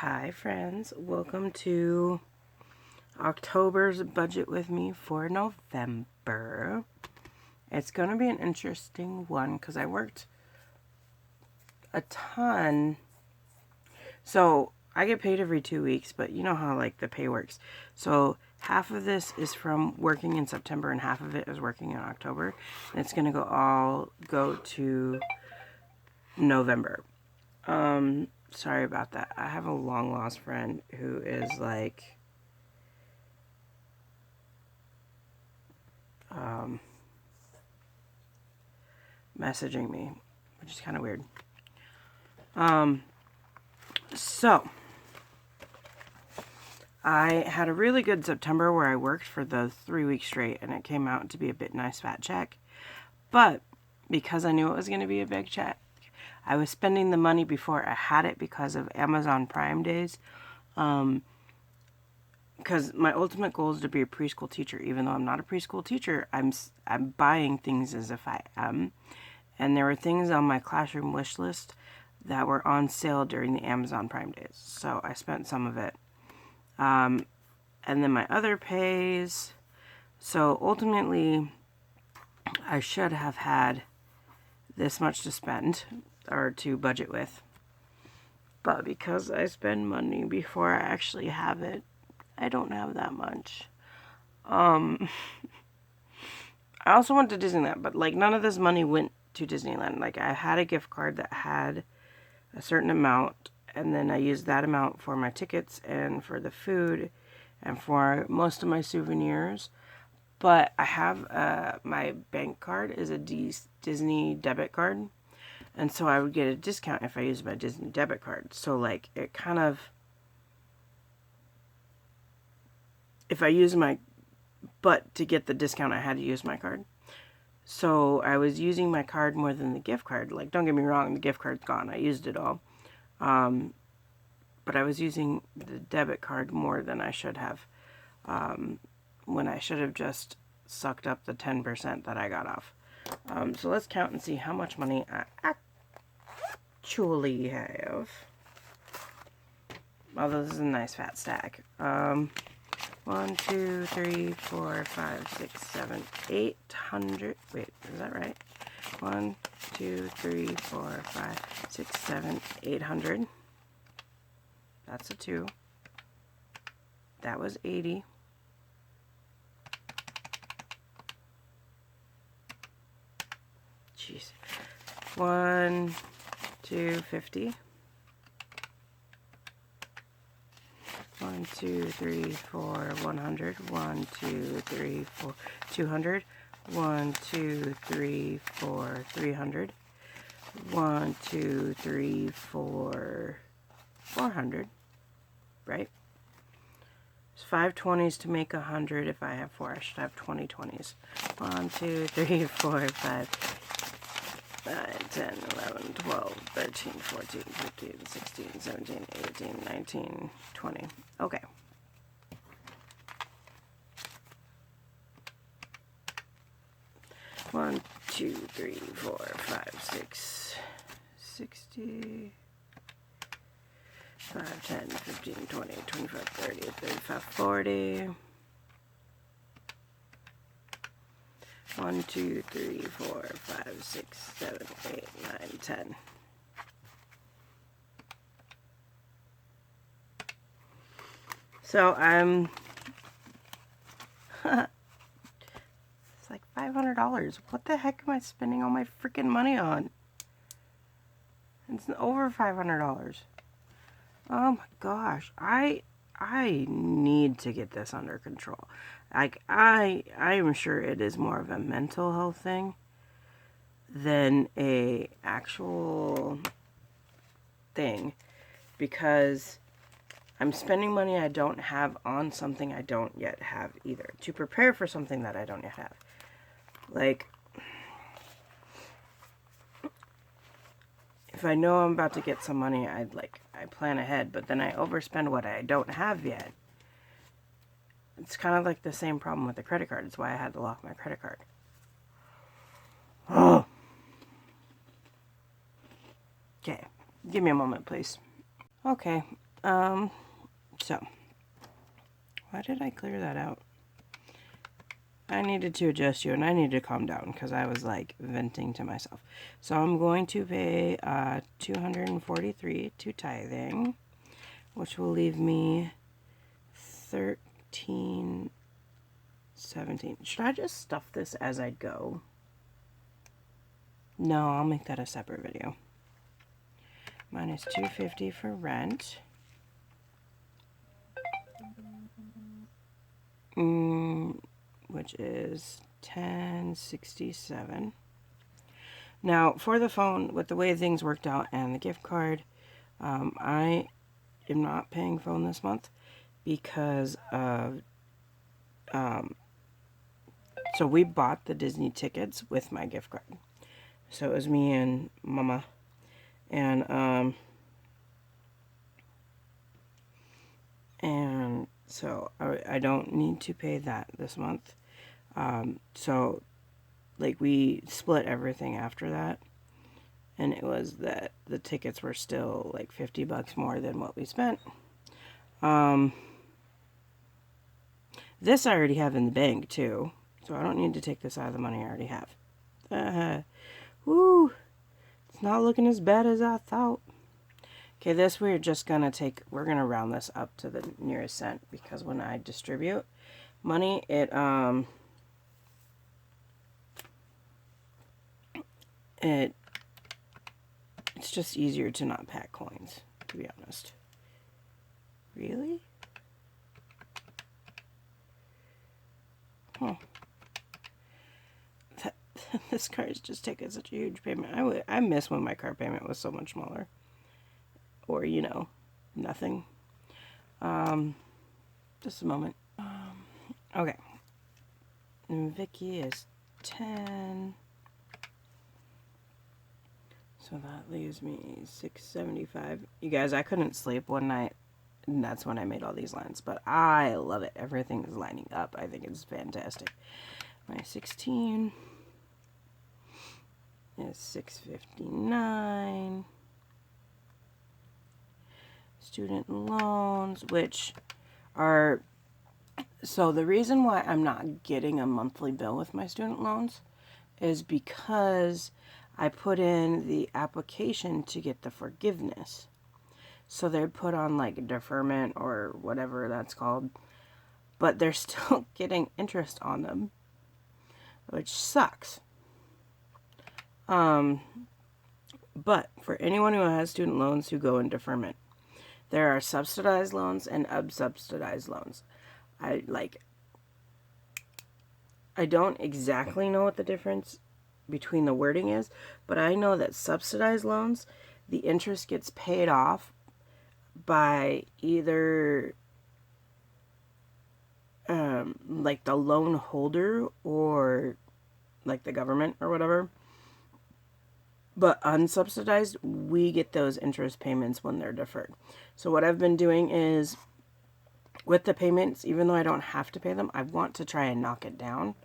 Hi friends, welcome to October's budget with me for November. It's going to be an interesting one because I worked a ton. So I get paid every 2 weeks, but you know how like the pay works. So half of this is from working in September and half of it is working in October. And it's going to all go to November. Sorry about that. I have a long lost friend who is like messaging me, which is kind of weird. So I had a really good September where I worked for the 3 weeks straight and it came out to be a bit nice fat check. But because I knew it was going to be a big check, I was spending the money before I had it because of Amazon Prime days. Because my ultimate goal is to be a preschool teacher. Even though I'm not a preschool teacher, I'm buying things as if I am. And there were things on my classroom wish list that were on sale during the Amazon Prime days. So I spent some of it. And then my other pays. So ultimately, I should have had this much to spend or to budget with. But because I spend money before I actually have it, I don't have that much. I also went to Disneyland, but like none of this money went to Disneyland. Like I had a gift card that had a certain amount, and then I used that amount for my tickets and for the food and for most of my souvenirs. But I have my bank card is a Disney debit card, and so I would get a discount if I used my Disney debit card. So like it kind of, if I use my, but to get the discount I had to use my card. So I was using my card more than the gift card. Like, don't get me wrong, the gift card's gone. I used it all. But I was using the debit card more than I should have. When I should have just sucked up the 10% that I got off. So let's count and see how much money I actually have. Although this is a nice fat stack. 1, 2, 3, 4, 5, 6, 7, 800. Wait, is that right? 1, 2, 3, 4, 5, 6, 7, 800. That's a 2. That was 80. Jeez. 1, 2, 50. 1, 2, 3, 4, 100. 1, 2, 3, 4, 200. 1, 2, 3, 4, 300. 1, 2, 3, 4, 400. Right? There's 5 20s to make 100. If I have 4, I should have 20 20s. 1, 2, 3, 4, 5, 9, 10, 11, 12, 13, 14, 15, 16, 17, 18, 19, 20. Okay. One, 2, 3, 4, 5, 6, 60, 5, 10, 15, 20, 25, 30, 35, 40. 1, 2, 3, 4, 5, 6, 7, 8, 9, 10. So I'm it's like $500. What the heck am I spending all my freaking money on? It's over $500. Oh my gosh. I need to get this under control. Like I am sure it is more of a mental health thing than a actual thing, because I'm spending money I don't have on something I don't yet have either, to prepare for something that I don't yet have. Like, if I know I'm about to get some money, I plan ahead, but then I overspend what I don't have yet. It's kind of like the same problem with the credit card. It's why I had to lock my credit card. Oh. Okay, give me a moment, please. Okay, So, why did I clear that out? I needed to adjust you, and I needed to calm down because I was like venting to myself. So I'm going to pay $243 to tithing, which will leave me $13.17. Should I just stuff this as I go? No, I'll make that a separate video. Minus $250 for rent. Which is $10.67. Now, for the phone, with the way things worked out and the gift card, I am not paying phone this month because of, so we bought the Disney tickets with my gift card. So it was me and Mama, and so I don't need to pay that this month. So, like, we split everything after that, and it was that the tickets were still like $50 more than what we spent. This I already have in the bank too, so I don't need to take this out of the money I already have. Woo! It's not looking as bad as I thought. Okay, this we're gonna round this up to the nearest cent, because when I distribute money, it's just easier to not pack coins, to be honest. Really? Huh. This car is just taking such a huge payment. I miss when my car payment was so much smaller. Or, you know, nothing. Just a moment. Okay. And Vicky is 10. So that leaves me $675. You guys, I couldn't sleep one night, and that's when I made all these lines. But I love it. Everything is lining up. I think it's fantastic. My 16 is $659. Student loans, which are... So the reason why I'm not getting a monthly bill with my student loans is because I put in the application to get the forgiveness. So they're put on like deferment or whatever that's called, but they're still getting interest on them, which sucks. But for anyone who has student loans who go in deferment, there are subsidized loans and unsubsidized loans. I don't exactly know what the difference between the wording is, but I know that subsidized loans, the interest gets paid off by either like the loan holder or like the government or whatever. But unsubsidized, we get those interest payments when they're deferred. So what I've been doing is, with the payments, even though I don't have to pay them, I want to try and knock it down.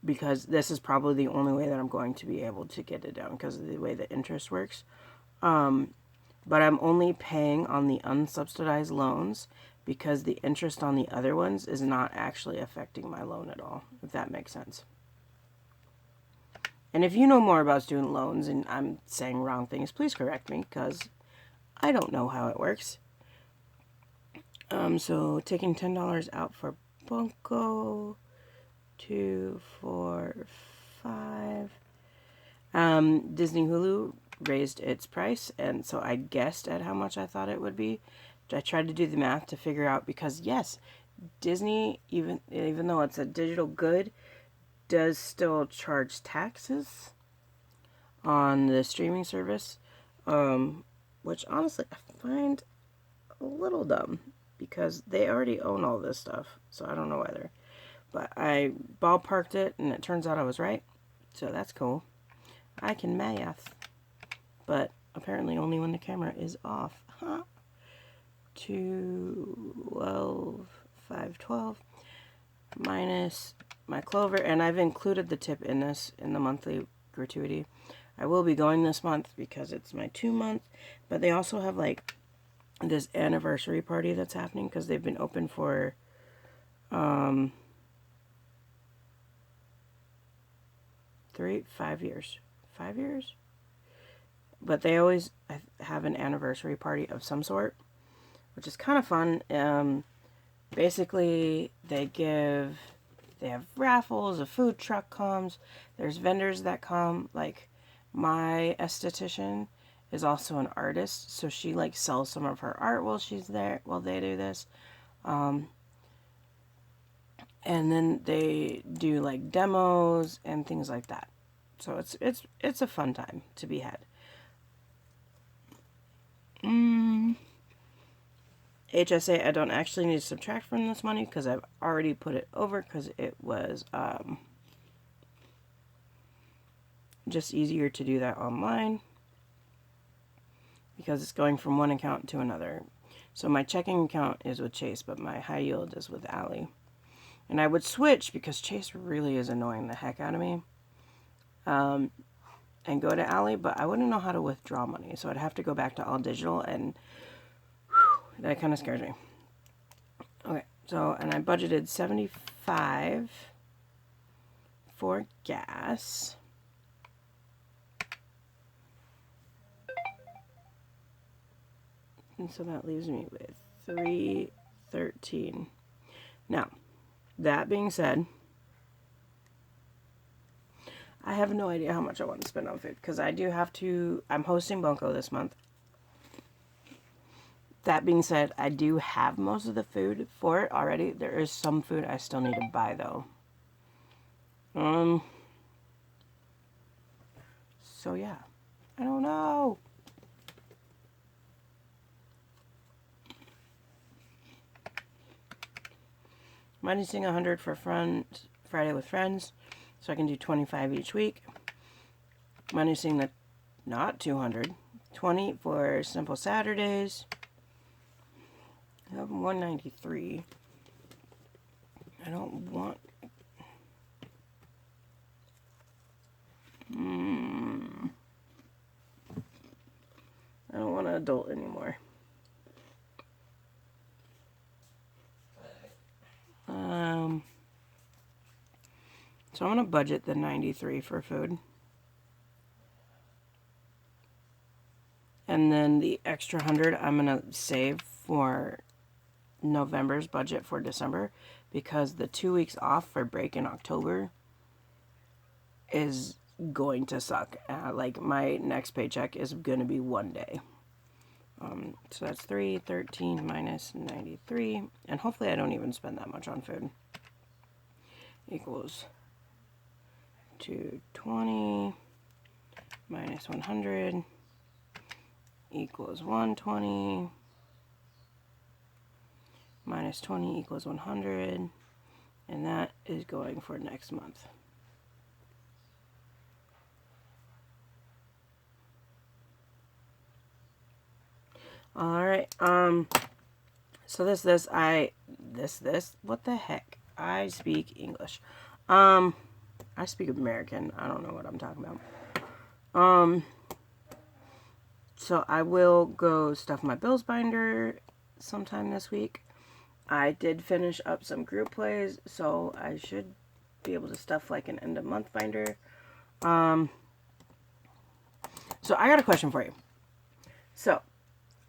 Because this is probably the only way that I'm going to be able to get it down, because of the way the interest works. But I'm only paying on the unsubsidized loans because the interest on the other ones is not actually affecting my loan at all, if that makes sense. And if you know more about student loans and I'm saying wrong things, please correct me, because I don't know how it works. So taking $10 out for Bunko, 2, 4, 5. Disney Hulu raised its price, and so I guessed at how much I thought it would be. I tried to do the math to figure out, because yes, Disney, even though it's a digital good, does still charge taxes on the streaming service, which honestly I find a little dumb, because they already own all this stuff, so I don't know whether. But I ballparked it, and it turns out I was right, so that's cool. I can math, but apparently only when the camera is off. 212, 512 minus my Clover, and I've included the tip in this, in the monthly gratuity. I will be going this month because it's my 2-month, but they also have like this anniversary party that's happening because they've been open for 5 years. 5 years? But they always have an anniversary party of some sort, which is kind of fun. Basically, they have raffles, a food truck comes, there's vendors that come, like my esthetician is also an artist, so she like sells some of her art while she's there, while they do this. And then they do like demos and things like that. So it's a fun time to be had. HSA, I don't actually need to subtract from this money because I've already put it over because it was just easier to do that online because it's going from one account to another. So my checking account is with Chase, but my high yield is with Ally. And I would switch because Chase really is annoying the heck out of me. And go to Ally, but I wouldn't know how to withdraw money. So I'd have to go back to all digital, and that kind of scares me. Okay, so, and I budgeted $75 for gas. And so that leaves me with $313. Now, that being said, I have no idea how much I want to spend on food because I do have to, I'm hosting Bunko this month. That being said, I do have most of the food for it already. There is some food I still need to buy though. So yeah, I don't know. Minusing 100 for Friday with friends, so I can do 25 each week. Minusing the not 200, 20 for simple Saturdays. I have 193. I don't want. I don't want an adult anymore. So I'm going to budget the 93 for food. And then the extra 100 I'm going to save for November's budget for December because the 2 weeks off for break in October is going to suck. Like my next paycheck is going to be 1 day. So that's 313 minus 93. And hopefully I don't even spend that much on food. Equals 220 minus 100 equals 120 minus 20 equals 100, and that is going for next month. All right. So what the heck? I speak English. I speak American. I don't know what I'm talking about. So I will go stuff my bills binder sometime this week. I did finish up some group plays, so I should be able to stuff like an end of month binder. So I got a question for you. So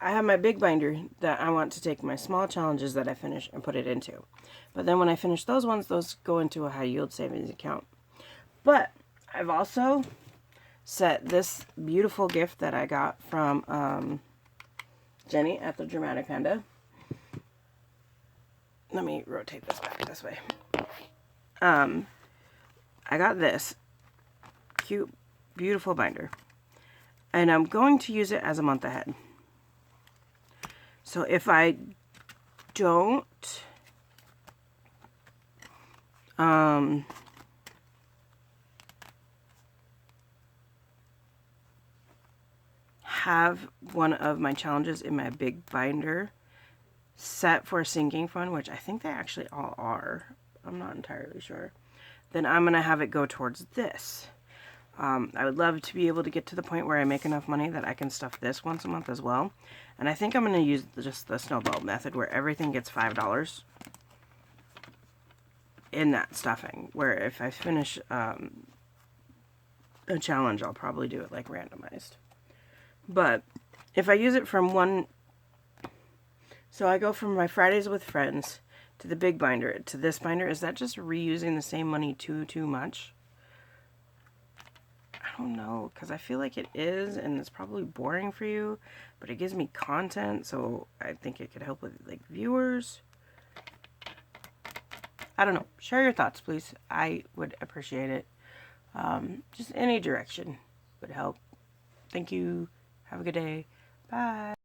I have my big binder that I want to take my small challenges that I finish and put it into. But then when I finish those ones, those go into a high yield savings account. But I've also set this beautiful gift that I got from Jenny at the Dramatic Panda. Let me rotate this back this way. I got this cute, beautiful binder. And I'm going to use it as a month ahead. So if I don't have one of my challenges in my big binder set for a sinking fund, which I think they actually all are, I'm not entirely sure, then I'm going to have it go towards this. I would love to be able to get to the point where I make enough money that I can stuff this once a month as well. And I think I'm going to use just the snowball method where everything gets $5 in that stuffing. Where if I finish a challenge, I'll probably do it like randomized. But if I use it from one... So I go from my Fridays with Friends to the big binder to this binder. Is that just reusing the same money too much? I don't know, because I feel like it is, and it's probably boring for you, but it gives me content, so I think it could help with, like, viewers. I don't know. Share your thoughts, please. I would appreciate it. Just any direction would help. Thank you. Have a good day. Bye.